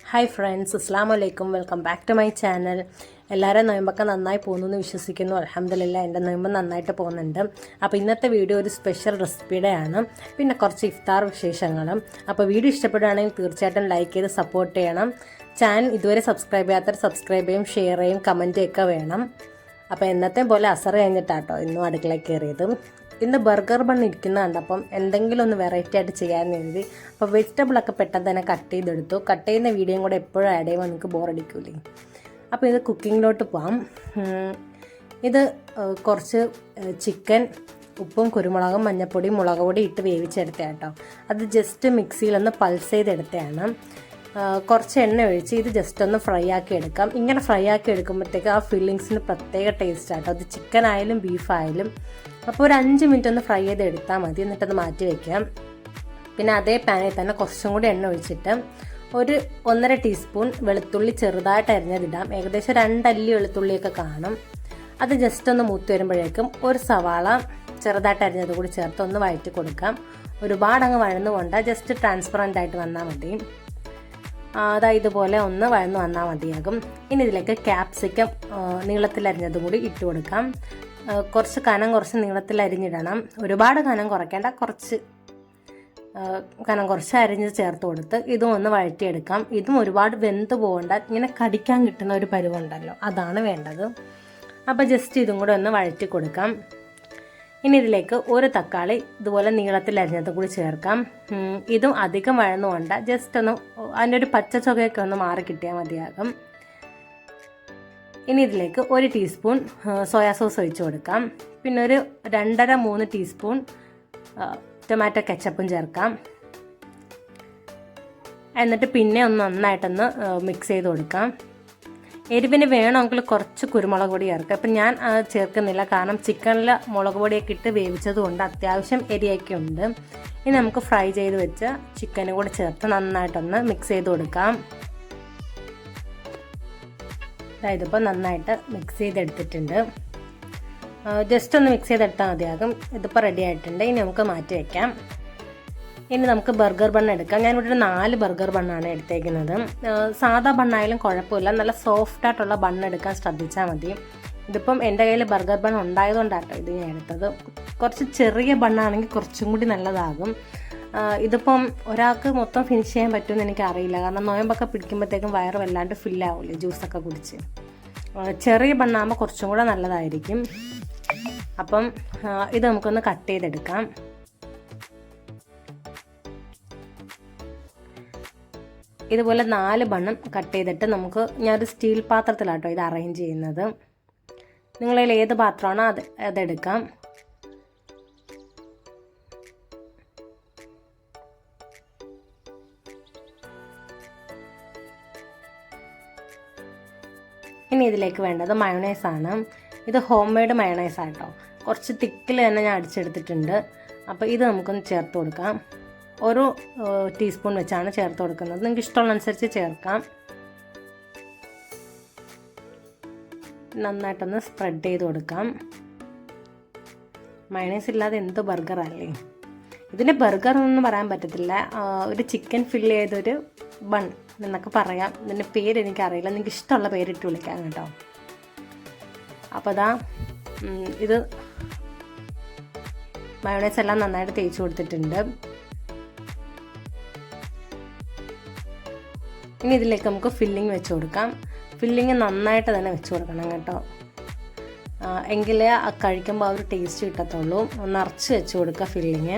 Hi friends, അസ്സാം വലൈക്കും. Welcome back to my channel. എല്ലാവരും നോയമ്പൊക്കെ നന്നായി പോകുന്നു എന്ന് വിശ്വസിക്കുന്നു. അൽഹംദുലില്ലാ എൻ്റെ നോയമ്പ് നന്നായിട്ട് പോകുന്നുണ്ട്. അപ്പോൾ ഇന്നത്തെ വീഡിയോ ഒരു സ്പെഷ്യൽ റെസിപ്പിയുടെയാണ്, പിന്നെ കുറച്ച് ഇഫ്താർ വിശേഷങ്ങളും. അപ്പോൾ വീഡിയോ ഇഷ്ടപ്പെടുകയാണെങ്കിൽ തീർച്ചയായിട്ടും ലൈക്ക് ചെയ്ത് സപ്പോർട്ട് ചെയ്യണം. ചാനൽ ഇതുവരെ സബ്സ്ക്രൈബ് ചെയ്യാത്തവർ സബ്സ്ക്രൈബ് ചെയ്യും, ഷെയർ ചെയ്യും, കമൻറ്റ് ഒക്കെ വേണം. അപ്പോൾ എന്നത്തെ പോലെ അസർ കഴിഞ്ഞിട്ടാട്ടോ ഇന്നും അടുക്കളയിൽ കയറിയത്. ഇന്ന് ബർഗർ ബൺ ഇരിക്കുന്ന കണ്ടപ്പം എന്തെങ്കിലും ഒന്ന് വെറൈറ്റി ആയിട്ട് ചെയ്യാൻ എഴുതി. അപ്പോൾ വെജിറ്റബിളൊക്കെ പെട്ടെന്ന് തന്നെ കട്ട് ചെയ്തെടുത്തു. കട്ട് ചെയ്യുന്ന വീഡിയോയും കൂടെ എപ്പോഴും ആഡ് ചെയ്യുമ്പോൾ നിങ്ങൾക്ക് ബോറടിക്കൂലേ. അപ്പോൾ ഇത് കുക്കിങ്ങിലോട്ട് പോകാം. ഇത് കുറച്ച് ചിക്കൻ ഉപ്പും കുരുമുളകും മഞ്ഞൾപ്പൊടിയും മുളക് പൊടി ഇട്ട് വേവിച്ചെടുത്തതാണ് കേട്ടോ. അത് ജസ്റ്റ് മിക്സിയിലൊന്ന് പൾസ് ചെയ്തെടുത്തതാണ്. കുറച്ച് എണ്ണ ഒഴിച്ച് ഇത് ജസ്റ്റ് ഒന്ന് ഫ്രൈ ആക്കി എടുക്കാം. ഇങ്ങനെ ഫ്രൈ ആക്കി എടുക്കുമ്പോഴത്തേക്ക് ആ ഫില്ലിങ്സിന് പ്രത്യേക ടേസ്റ്റ് ആട്ടോ. അത് ചിക്കൻ ആയാലും ബീഫായാലും. അപ്പോൾ ഒരു 5 മിനിറ്റ് ഒന്ന് ഫ്രൈ ചെയ്ത് എടുത്താൽ മതി. എന്നിട്ടത് മാറ്റി വയ്ക്കാം. പിന്നെ അതേ പാനിൽ തന്നെ കുറച്ചും കൂടി എണ്ണ ഒഴിച്ചിട്ട് ഒരു 1.5 ടീസ്പൂൺ വെളുത്തുള്ളി ചെറുതായിട്ട് അരിഞ്ഞതിടാം. ഏകദേശം 2 അല്ലി വെളുത്തുള്ളിയൊക്കെ കാണും. അത് ജസ്റ്റ് ഒന്ന് മൂത്ത് വരുമ്പോഴേക്കും ഒരു സവാള ചെറുതായിട്ട് അരിഞ്ഞത് കൂടി ചേർത്ത് ഒന്ന് വഴറ്റി കൊടുക്കാം. ഒരുപാട് അങ്ങ് വഴന്നു കൊണ്ട ജസ്റ്റ് ട്രാൻസ്പെറൻ്റ് ആയിട്ട് വന്നാൽ മതി. അതായത് ഇതുപോലെ ഒന്ന് വഴന്നു വന്നാൽ മതിയാകും. ഇനി ഇതിലേക്ക് ക്യാപ്സിക്കം നീളത്തിലരിഞ്ഞതും കൂടി ഇട്ട് കൊടുക്കാം. കുറച്ച് കനം കുറച്ച് നീളത്തിലരിഞ്ഞിടണം. ഒരുപാട് കനം കുറയ്ക്കേണ്ട, കുറച്ച് കനം കുറച്ച് അരിഞ്ഞ് ചേർത്ത് കൊടുത്ത് ഇതും ഒന്ന് വഴറ്റിയെടുക്കാം. ഇതും ഒരുപാട് വെന്ത് പോകണ്ട, ഇങ്ങനെ കടിക്കാൻ കിട്ടുന്ന ഒരു പരുവുണ്ടല്ലോ, അതാണ് വേണ്ടത്. അപ്പോൾ ജസ്റ്റ് ഇതും കൂടെ ഒന്ന് വഴറ്റി കൊടുക്കാം. ഇനി ഇതിലേക്ക് ഒരു തക്കാളി ഇതുപോലെ നീളത്തിലരിഞ്ഞത് കൂടി ചേർക്കാം. ഇതും അധികം വഴന്നുകൊണ്ട് ജസ്റ്റ് ഒന്ന് അതിൻ്റെ ഒരു പച്ച ചുവയൊക്കെ ഒന്ന് മാറി കിട്ടിയാൽ മതിയാകും. ഇനി ഇതിലേക്ക് 1 ടീസ്പൂൺ സോയാ സോസ് ഒഴിച്ച് കൊടുക്കാം. പിന്നെ ഒരു 2.5-3 ടീസ്പൂൺ ടൊമാറ്റോ കെച്ചപ്പും ചേർക്കാം. എന്നിട്ട് പിന്നെ ഒന്ന് നന്നായിട്ടൊന്ന് മിക്സ് ചെയ്ത് കൊടുക്കാം. എരിവിന് വേണമെങ്കിൽ കുറച്ച് കുരുമുളക് പൊടി ചേർക്കാം. അപ്പം ഞാൻ ചേർക്കുന്നില്ല, കാരണം ചിക്കനിൽ മുളക് പൊടിയൊക്കെ ഇട്ട് വേവിച്ചത് കൊണ്ട് അത്യാവശ്യം എരിയൊക്കെ ഉണ്ട്. ഇനി നമുക്ക് ഫ്രൈ ചെയ്ത് വെച്ച ചിക്കനും കൂടെ ചേർത്ത് നന്നായിട്ടൊന്ന് മിക്സ് ചെയ്ത് കൊടുക്കാം. ഇതിപ്പോൾ നന്നായിട്ട് മിക്സ് ചെയ്തെടുത്തിട്ടുണ്ട്. ജസ്റ്റ് ഒന്ന് മിക്സ് ചെയ്തെടുത്താൽ മതിയാകും. ഇതിപ്പോൾ റെഡി ആയിട്ടുണ്ട്. ഇനി നമുക്ക് മാറ്റി വയ്ക്കാം. ഇനി നമുക്ക് ബർഗർ ബണ്ണ് എടുക്കാം. ഞാനിവിടെ ഒരു 4 ബർഗർ ബണ്ണാണ് എടുത്തേക്കുന്നത്. സാധാ ബണ്ണായാലും കുഴപ്പമില്ല, നല്ല സോഫ്റ്റ് ആയിട്ടുള്ള ബണ്ണ് എടുക്കാൻ ശ്രദ്ധിച്ചാൽ മതി. ഇതിപ്പം എൻ്റെ കയ്യിൽ ബർഗർ ബൺ ഉണ്ടായതുകൊണ്ടാട്ടോ ഇത് ഞാൻ എടുത്തത്. കുറച്ച് ചെറിയ ബണ്ണാണെങ്കിൽ കുറച്ചും കൂടി നല്ലതാകും. ഇതിപ്പം ഒരാൾക്ക് മൊത്തം ഫിനിഷ് ചെയ്യാൻ പറ്റുമെന്ന് എനിക്കറിയില്ല, കാരണം നോയമ്പൊക്കെ പിടിക്കുമ്പോഴത്തേക്കും വയറ് വല്ലാണ്ട് ഫില്ലാവില്ലേ ജ്യൂസൊക്കെ കുടിച്ച്. ചെറിയ ബണ്ണാകുമ്പോൾ കുറച്ചും കൂടെ നല്ലതായിരിക്കും. അപ്പം ഇത് നമുക്കൊന്ന് കട്ട് ചെയ്തെടുക്കാം. ഇതുപോലെ 4 ബണ്ണും കട്ട് ചെയ്തിട്ട് ഞാനൊരു സ്റ്റീൽ പാത്രത്തിലാട്ടോ ഇത് അറേഞ്ച് ചെയ്യുന്നത്. നിങ്ങളതിൽ ഏത് പാത്രമാണോ അതെടുക്കാം. ഇനി ഇതിലേക്ക് വേണ്ടത് മയോണൈസാണ്. ഇത് ഹോം മെയ്ഡ് മയോണൈസാട്ടോ. കുറച്ച് തിക്കിൽ തന്നെ ഞാൻ അടിച്ചെടുത്തിട്ടുണ്ട്. അപ്പോൾ ഇത് നമുക്കൊന്ന് ചേർത്ത് കൊടുക്കാം. ഒരു ടീസ്പൂൺ വെച്ചാണ് ചേർത്ത് കൊടുക്കുന്നത്. നിങ്ങൾക്ക് ഇഷ്ടമുള്ളതനുസരിച്ച് ചേർക്കാം. നന്നായിട്ടൊന്ന് സ്പ്രെഡ് ചെയ്ത് കൊടുക്കാം. മയണൈസ് ഇല്ലാതെ എന്ത് ബർഗറല്ലേ. ഇതിന് ബർഗർ ഒന്നും പറയാൻ പറ്റത്തില്ല, ഒരു ചിക്കൻ ഫില്ല് ചെയ്തൊരു ബൺ എന്നൊക്കെ പറയാം. ഇതിൻ്റെ പേര് എനിക്കറിയില്ല, നിങ്ങൾക്ക് ഇഷ്ടമുള്ള പേരിട്ട് വിളിക്കാം കേട്ടോ. അപ്പോൾ അതാ ഇത് മയോണൈസ് എല്ലാം നന്നായിട്ട് തേച്ച് കൊടുത്തിട്ടുണ്ട്. ഇനി ഇതിലേക്ക് നമുക്ക് ഫില്ലിങ് വെച്ച് കൊടുക്കാം. ഫില്ലിങ് നന്നായിട്ട് തന്നെ വെച്ച് കൊടുക്കണം കേട്ടോ, എങ്കിലേ കഴിക്കുമ്പോൾ ആ ഒരു ടേസ്റ്റ് കിട്ടത്തുള്ളൂ. നിറച്ച് വെച്ച് കൊടുക്കുക ഫില്ലിങ്.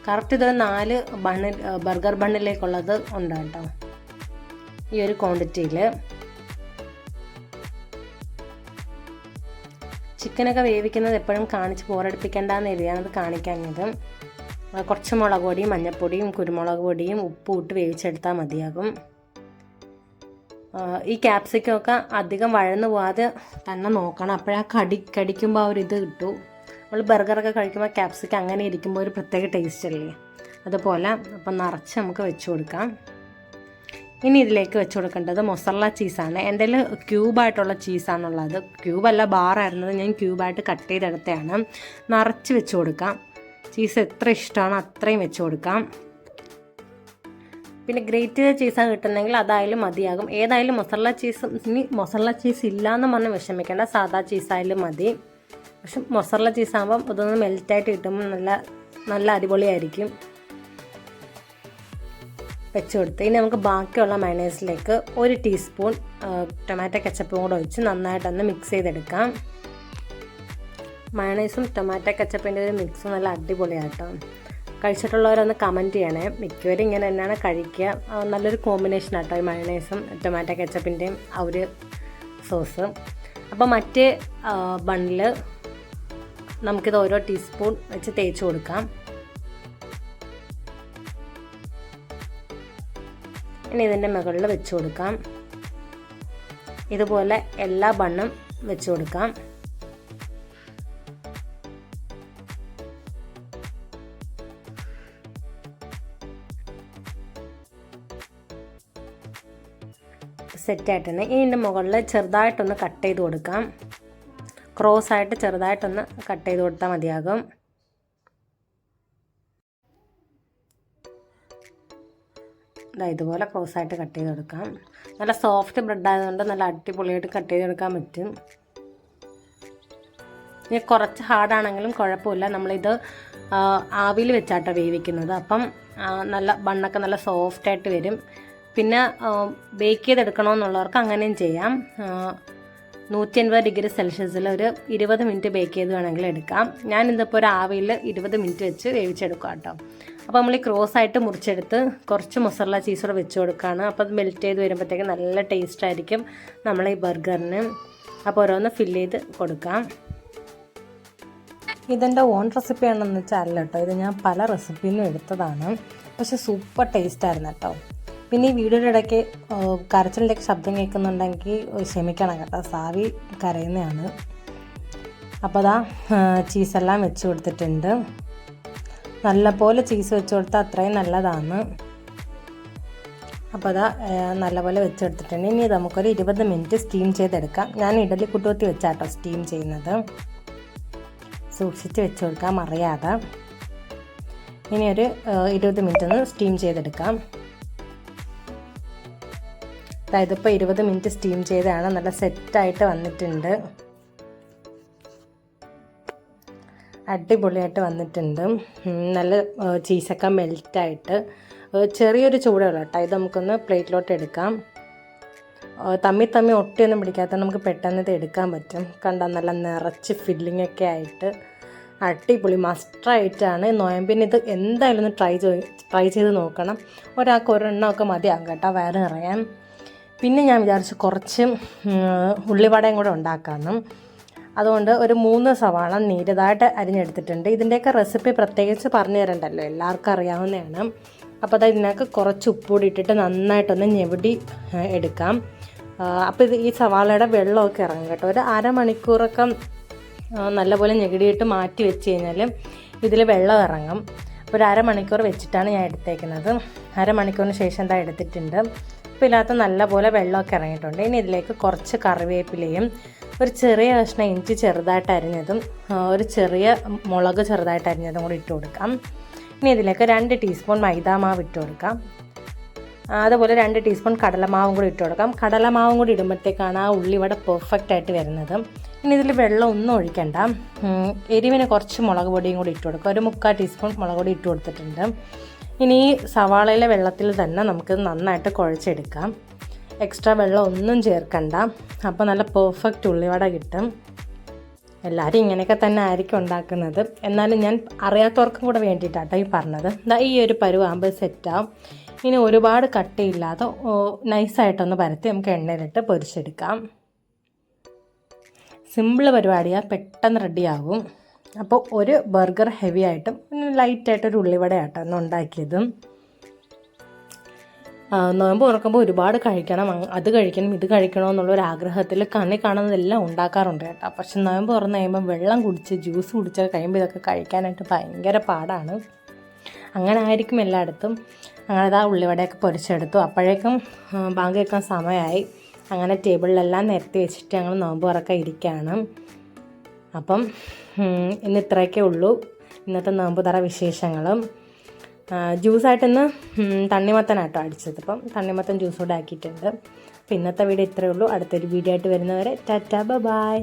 കറക്റ്റ് ഇത് 4 ബർഗർ ബണ്ണിലേക്കുള്ളത് ഉണ്ട് കേട്ടോ, ഈ ഒരു ക്വാണ്ടിറ്റിയിൽ. ചിക്കനൊക്കെ വേവിക്കുന്നത് എപ്പോഴും കാണിച്ച് ബോറടിപ്പിക്കേണ്ടെന്ന് എഴുതിയാണത് കാണിക്കാഞ്ഞത്. കുറച്ച് മുളക് പൊടിയും മഞ്ഞൾപ്പൊടിയും കുരുമുളക് പൊടിയും ഉപ്പും ഇട്ട് വേവിച്ചെടുത്താൽ മതിയാകും. ഈ ക്യാപ്സിക്കമൊക്കെ അധികം വഴന്നു പോകാതെ തന്നെ നോക്കണം, അപ്പോഴാ കടിക്കുമ്പോൾ ആ ഒരു ഇത് കിട്ടും. നമ്മൾ ബർഗറൊക്കെ കഴിക്കുമ്പോൾ ക്യാപ്സിക്കം അങ്ങനെ ഇരിക്കുമ്പോൾ ഒരു പ്രത്യേക ടേസ്റ്റ് അല്ലേ, അതുപോലെ. അപ്പം നിറച്ച് നമുക്ക് വെച്ച് കൊടുക്കാം. ഇനി ഇതിലേക്ക് വെച്ച് കൊടുക്കേണ്ടത് മൊസറല്ല ചീസാണ്. എൻ്റെ കയ്യിൽ ക്യൂബായിട്ടുള്ള ചീസാണുള്ളത്. ക്യൂബല്ല, ബാറായിരുന്നത്. ഞാൻ ക്യൂബായിട്ട് കട്ട് ചെയ്തെടുത്തതാണ്. നിറച്ച് വെച്ച് കൊടുക്കാം. ചീസ് എത്ര ഇഷ്ടമാണോ അത്രയും വെച്ച് കൊടുക്കാം. പിന്നെ ഗ്രേറ്റ് ചെയ്ത ചീസാണ് കിട്ടുന്നെങ്കിൽ അതായാലും മതിയാകും. ഏതായാലും മൊസറല്ല ചീസ്, ഇനി മൊസറല്ല ചീസ് ഇല്ലയെന്ന് പറഞ്ഞ് വിഷമിക്കേണ്ട, സാധാ ചീസായാലും മതി. പക്ഷെ മൊസറല്ല ചീസാകുമ്പം ഇതൊന്ന് മെൽറ്റായിട്ട് കിട്ടുമ്പോൾ നല്ല അടിപൊളിയായിരിക്കും. വെച്ച് കൊടുത്ത് ഇനി നമുക്ക് ബാക്കിയുള്ള മയണൈസിലേക്ക് 1 ടീസ്പൂൺ ടൊമാറ്റോ കെച്ചപ്പും കൂടെ ഒഴിച്ച് നന്നായിട്ടൊന്ന് മിക്സ് ചെയ്തെടുക്കാം. മയണൈസും ടൊമാറ്റോ കെച്ചപ്പിൻ്റെ ഒരു മിക്സ് നല്ല അടിപൊളിയാട്ടോ. കഴിച്ചിട്ടുള്ളവരൊന്ന് കമൻറ്റ് ചെയ്യണേ. മിക്കവരും ഇങ്ങനെ തന്നെയാണ് കഴിക്കുക. നല്ലൊരു കോമ്പിനേഷൻ ആട്ടോ ഈ മയണൈസും ടൊമാറ്റോ കെച്ചപ്പിൻ്റെയും ആ ഒരു സോസ്. അപ്പോൾ മറ്റേ ബണ്ണിൽ നമുക്കിത് ഓരോ ടീസ്പൂൺ വെച്ച് തേച്ച് കൊടുക്കാം. ഇനി ഇതിൻ്റെ മുകളിൽ വെച്ച് കൊടുക്കാം. ഇതുപോലെ എല്ലാ ബണ്ണും വെച്ച് കൊടുക്കാം. സെറ്റായിട്ടുണ്ട്. ഇനി ഇതിൻ്റെ മുകളിൽ ചെറുതായിട്ടൊന്ന് കട്ട് ചെയ്ത് കൊടുക്കാം. ക്രോസ് ആയിട്ട് ചെറുതായിട്ടൊന്ന് കട്ട് ചെയ്ത് കൊടുത്താൽ മതിയാകും. ഇതുപോലെ ക്രോസ് ആയിട്ട് കട്ട് ചെയ്ത് കൊടുക്കാം. നല്ല സോഫ്റ്റ് ബ്രെഡ് ആയതുകൊണ്ട് നല്ല അടിപൊളിയായിട്ട് കട്ട് ചെയ്തെടുക്കാൻ പറ്റും. ഇനി കുറച്ച് ഹാർഡാണെങ്കിലും കുഴപ്പമില്ല, നമ്മളിത് ആവിയിൽ വെച്ചാട്ടോ വേവിക്കുന്നത്. അപ്പം നല്ല ബണ്ണൊക്കെ നല്ല സോഫ്റ്റായിട്ട് വരും. പിന്നെ ബേക്ക് ചെയ്തെടുക്കണമെന്നുള്ളവർക്ക് അങ്ങനെയും ചെയ്യാം. 180 ഡിഗ്രി സെൽഷ്യസിൽ ഒരു 20 മിനിറ്റ് ബേക്ക് ചെയ്ത് വേണമെങ്കിൽ എടുക്കാം. ഞാനിതിപ്പോൾ ഒരു ആവിയിൽ 20 മിനിറ്റ് വെച്ച് വേവിച്ചെടുക്കാം കേട്ടോ. അപ്പോൾ നമ്മൾ ഈ ക്രോസ് ആയിട്ട് മുറിച്ചെടുത്ത് കുറച്ച് മൊസറല്ല ചീസ് കൂടെ വെച്ച് കൊടുക്കുകയാണ്. അപ്പോൾ അത് മെൽറ്റ് ചെയ്ത് വരുമ്പോഴത്തേക്ക് നല്ല ടേസ്റ്റ് ആയിരിക്കും നമ്മളെ ഈ ബർഗറിന്. അപ്പോൾ ഓരോന്ന് ഫില്ല് ചെയ്ത് കൊടുക്കാം. ഇതെൻ്റെ ഓൺ റെസിപ്പിയാണെന്ന് വെച്ചാൽ അല്ല കേട്ടോ, ഇത് ഞാൻ പല റെസിപ്പിയിൽ നിന്നും എടുത്തതാണ്. പക്ഷെ സൂപ്പർ ടേസ്റ്റായിരുന്നു കേട്ടോ. പിന്നെ ഈ വീഡിയോയുടെ ഇടയ്ക്ക് കരച്ചിലിൻ്റെയൊക്കെ ശബ്ദം കേൾക്കുന്നുണ്ടെങ്കിൽ ക്ഷമിക്കണം കേട്ടോ, സാവി കരയുന്നതാണ്. അപ്പോൾ അതാ ചീസെല്ലാം വെച്ച് കൊടുത്തിട്ടുണ്ട്. നല്ലപോലെ ചീസ് വെച്ച് കൊടുത്താൽ അത്രയും നല്ലതാണ്. അപ്പോൾ അതാ നല്ലപോലെ വെച്ചെടുത്തിട്ടുണ്ട്. ഇനി നമുക്കൊരു 20 മിനിറ്റ് സ്റ്റീം ചെയ്തെടുക്കാം. ഞാൻ ഇഡലി കുട്ടുകുത്തി വെച്ചാട്ടോ സ്റ്റീം ചെയ്യുന്നത്. സൂക്ഷിച്ച് വെച്ച് കൊടുക്കാം അറിയാതെ. ഇനി ഒരു 20 മിനിറ്റ് ഒന്ന് സ്റ്റീം ചെയ്തെടുക്കാം. അതായത് ഇപ്പോൾ 20 മിനിറ്റ് സ്റ്റീം ചെയ്താണ്, നല്ല സെറ്റായിട്ട് വന്നിട്ടുണ്ട്. അടിപൊളിയായിട്ട് വന്നിട്ടുണ്ട്. നല്ല ചീസൊക്കെ മെൽറ്റായിട്ട് ചെറിയൊരു ചൂടേ ഉള്ളൂ കേട്ടോ. ഇത് നമുക്കൊന്ന് പ്ലേറ്റിലോട്ട് എടുക്കാം. തമ്മി ഒട്ടിയൊന്നും പിടിക്കാത്ത നമുക്ക് പെട്ടെന്ന് ഇത് എടുക്കാൻ പറ്റും. കണ്ടാൽ നല്ല നിറച്ച് ഫില്ലിംഗ് ഒക്കെ ആയിട്ട് അടിപൊളി മസ്റ്റായിട്ടാണ്. നോയമ്പിന് ഇത് എന്തായാലും ഒന്ന് ട്രൈ ചെയ്ത് നോക്കണം. ഒരാൾക്ക് ഒരെണ്ണമൊക്കെ മതിയാകും കേട്ടോ വയറ് നിറയാൻ. പിന്നെ ഞാൻ വിചാരിച്ചു കുറച്ച് ഉള്ളിവടയും കൂടെ ഉണ്ടാക്കാമെന്നും. അതുകൊണ്ട് ഒരു 3 സവാള നീരതായിട്ട് അരിഞ്ഞെടുത്തിട്ടുണ്ട്. ഇതിൻ്റെയൊക്കെ റെസിപ്പി പ്രത്യേകിച്ച് പറഞ്ഞു തരണ്ടല്ലോ, എല്ലാവർക്കും അറിയാവുന്നതാണ്. അപ്പോൾ അത് ഇതിനകത്ത് കുറച്ച് ഉപ്പുകൂടി ഇട്ടിട്ട് നന്നായിട്ടൊന്ന് ഞെവിടി എടുക്കാം. അപ്പോൾ ഇത് ഈ സവാളയുടെ വെള്ളമൊക്കെ ഇറങ്ങും കേട്ടോ. ഒരു അരമണിക്കൂറൊക്കെ നല്ലപോലെ ഞെകിടിയിട്ട് മാറ്റി വെച്ച് കഴിഞ്ഞാൽ ഇതിൽ വെള്ളം ഇറങ്ങും. ഒരു അരമണിക്കൂർ വെച്ചിട്ടാണ് ഞാൻ എടുത്തേക്കുന്നത്. അരമണിക്കൂറിന് ശേഷം എന്താ എടുത്തിട്ടുണ്ട്. അപ്പോൾ ഇതിനകത്ത് നല്ലപോലെ വെള്ളമൊക്കെ ഇറങ്ങിയിട്ടുണ്ട്. ഇനി ഇതിലേക്ക് കുറച്ച് കറിവേപ്പിലയും ഒരു ചെറിയ കഷ്ണം ഇഞ്ചി ചെറുതായിട്ട് അരിഞ്ഞതും ഒരു ചെറിയ മുളക് ചെറുതായിട്ട് അരിഞ്ഞതും കൂടി ഇട്ട് കൊടുക്കാം. ഇനി ഇതിലേക്ക് 2 ടീസ്പൂൺ മൈദാമാവ് ഇട്ട് കൊടുക്കാം. അതുപോലെ 2 ടീസ്പൂൺ കടലമാവും കൂടി ഇട്ട് കൊടുക്കാം. കടലമാവും കൂടി ഇടുമ്പോഴത്തേക്കാണ് ആ ഉള്ളിവട പെർഫെക്റ്റ് ആയിട്ട് വരുന്നത്. ഇനി ഇതിൽ വെള്ളം ഒന്നും ഒഴിക്കണ്ട. എരിവിന് കുറച്ച് മുളക് പൊടിയും കൂടി ഇട്ട് കൊടുക്കുക. ഒരു 3/4 ടീസ്പൂൺ മുളക് പൊടി ഇട്ട് കൊടുത്തിട്ടുണ്ട്. ഇനി ഈ സവാളയിലെ വെള്ളത്തിൽ തന്നെ നമുക്ക് നന്നായിട്ട് കുഴച്ചെടുക്കാം. എക്സ്ട്രാ വെള്ളം ഒന്നും ചേർക്കണ്ട. അപ്പോൾ നല്ല പെർഫെക്റ്റ് ഉള്ളിവട കിട്ടും. എല്ലാവരും ഇങ്ങനെയൊക്കെ തന്നെ ആയിരിക്കും ഉണ്ടാക്കുന്നത്. എന്നാലും ഞാൻ അറിയാത്തവർക്കും കൂടെ വേണ്ടിയിട്ടാട്ടോ ഈ പറഞ്ഞത്. ഈ ഒരു പരുവാകുമ്പോൾ സെറ്റാവും. ഇനി ഒരുപാട് കട്ടിയില്ലാതെ നൈസായിട്ടൊന്ന് പരത്തി നമുക്ക് എണ്ണയിലിട്ട് പൊരിച്ചെടുക്കാം. സിമ്പിൾ പരിപാടിയാണ്, പെട്ടെന്ന് റെഡിയാകും. അപ്പോൾ ഒരു ബർഗർ ഹെവി ആയിട്ടും ലൈറ്റായിട്ടൊരു ഉള്ളിവടയാട്ടോ ഇന്ന് ഉണ്ടാക്കിയതും. നോയമ്പ് തുറക്കുമ്പോൾ ഒരുപാട് കഴിക്കണം, അത് കഴിക്കണം ഇത് കഴിക്കണം എന്നുള്ളൊരു ആഗ്രഹത്തിൽ കണ്ണിൽ കാണുന്നതെല്ലാം ഉണ്ടാക്കാറുണ്ട് കേട്ടോ. പക്ഷെ നോയമ്പ് തുറന്ന് കഴിയുമ്പോൾ വെള്ളം കുടിച്ച് ജ്യൂസ് കുടിച്ചൊക്കെ കഴിയുമ്പോൾ ഇതൊക്കെ കഴിക്കാനായിട്ട് ഭയങ്കര പാടാണ്. അങ്ങനെ ആയിരിക്കും എല്ലായിടത്തും. അങ്ങനെ ഇതാ ഉള്ളിവടയൊക്കെ പൊരിച്ചെടുത്തു. അപ്പോഴേക്കും ബാങ്ക് കേൾക്കാൻ സമയമായി. അങ്ങനെ ടേബിളിലെല്ലാം നിരത്തി വെച്ചിട്ട് ഞങ്ങൾ നോമ്പ് തുറക്കാൻ ഇരിക്കുകയാണ്. അപ്പം ഇന്ന് ഇത്രയൊക്കെ ഉള്ളൂ ഇന്നത്തെ നോമ്പ് തുറ വിശേഷങ്ങളും. ജ്യൂസായിട്ടിന്ന് തണ്ണിമത്തനാട്ടോ അടിച്ചത്. അപ്പം തണ്ണിമത്തൻ ജ്യൂസ് കൂടെ ആക്കിയിട്ടുണ്ട്. അപ്പോൾ ഇന്നത്തെ വീഡിയോ ഇത്രയേ ഉള്ളൂ. അടുത്തൊരു വീഡിയോ ആയിട്ട് വരുന്നവരെ ടാറ്റാ ബൈ.